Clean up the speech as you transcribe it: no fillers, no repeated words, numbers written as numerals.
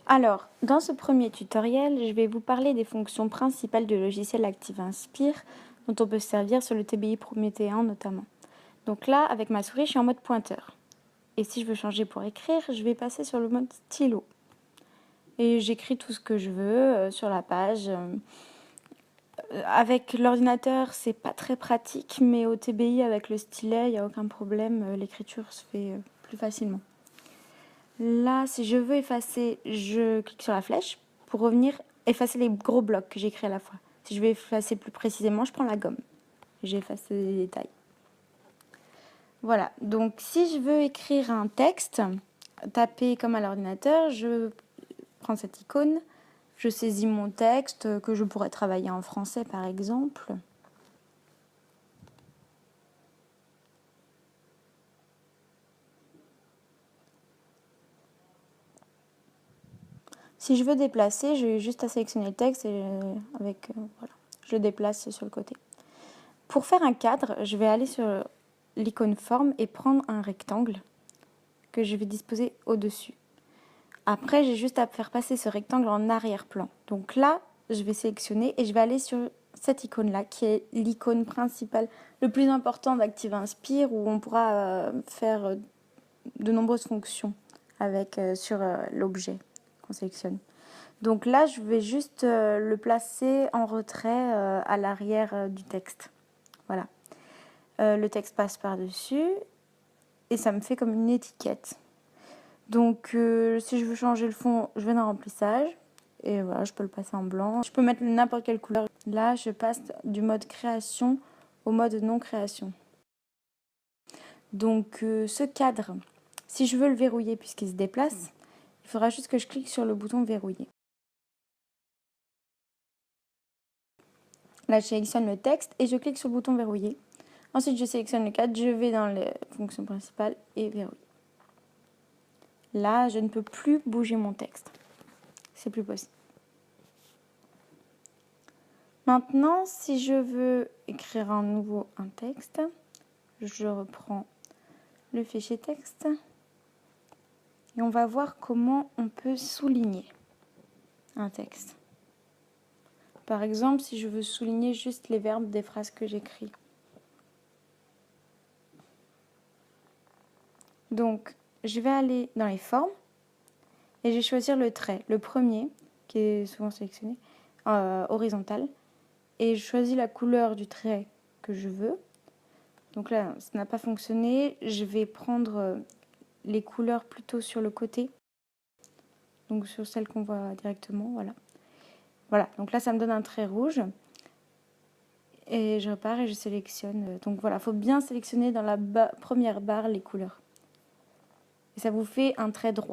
Alors, dans ce premier tutoriel, je vais vous parler des fonctions principales du logiciel ActiveInspire dont on peut se servir sur le TBI Prométhéen notamment. Donc là, avec ma souris, je suis en mode pointeur. Et si je veux changer pour écrire, je vais passer sur le mode stylo. Et j'écris tout ce que je veux sur la page. Avec l'ordinateur, c'est pas très pratique, mais au TBI, avec le stylet, il n'y a aucun problème. L'écriture se fait plus facilement. Là, si je veux effacer, je clique sur la flèche pour revenir effacer les gros blocs que j'ai écrits à la fois. Si je veux effacer plus précisément, je prends la gomme. J'efface les détails. Voilà, donc si je veux écrire un texte, taper comme à l'ordinateur, je prends cette icône, je saisis mon texte que je pourrais travailler en français par exemple. Si je veux déplacer, j'ai juste à sélectionner le texte et voilà, je le déplace sur le côté. Pour faire un cadre, je vais aller sur l'icône forme et prendre un rectangle que je vais disposer au-dessus. Après, j'ai juste à faire passer ce rectangle en arrière-plan. Donc là, je vais sélectionner et je vais aller sur cette icône-là, qui est l'icône principale, le plus important d'ActiveInspire, où on pourra faire de nombreuses fonctions sur l'objet qu'on sélectionne. Donc là, je vais juste le placer en retrait à l'arrière du texte. Voilà. Le texte passe par-dessus et ça me fait comme une étiquette. Donc si je veux changer le fond, je vais dans remplissage et voilà, je peux le passer en blanc. Je peux mettre n'importe quelle couleur. Là, je passe du mode création au mode non création. Donc ce cadre, si je veux le verrouiller puisqu'il se déplace, il faudra juste que je clique sur le bouton verrouiller. Là, je sélectionne le texte et je clique sur le bouton verrouiller. Ensuite, je sélectionne le cadre, je vais dans les fonctions principales et verrouiller. Là, je ne peux plus bouger mon texte. C'est plus possible. Maintenant, si je veux écrire à nouveau un texte, je reprends le fichier texte et on va voir comment on peut souligner un texte. Par exemple, si je veux souligner juste les verbes des phrases que j'écris. Donc, je vais aller dans les formes et je vais choisir le trait, le premier, qui est souvent sélectionné, horizontal. Et je choisis la couleur du trait que je veux. Donc là, ça n'a pas fonctionné. Je vais prendre les couleurs plutôt sur le côté. Donc sur celle qu'on voit directement, voilà. Voilà, donc là, ça me donne un trait rouge. Et je repars et je sélectionne. Donc voilà, il faut bien sélectionner dans la première barre les couleurs. Et ça vous fait un trait droit.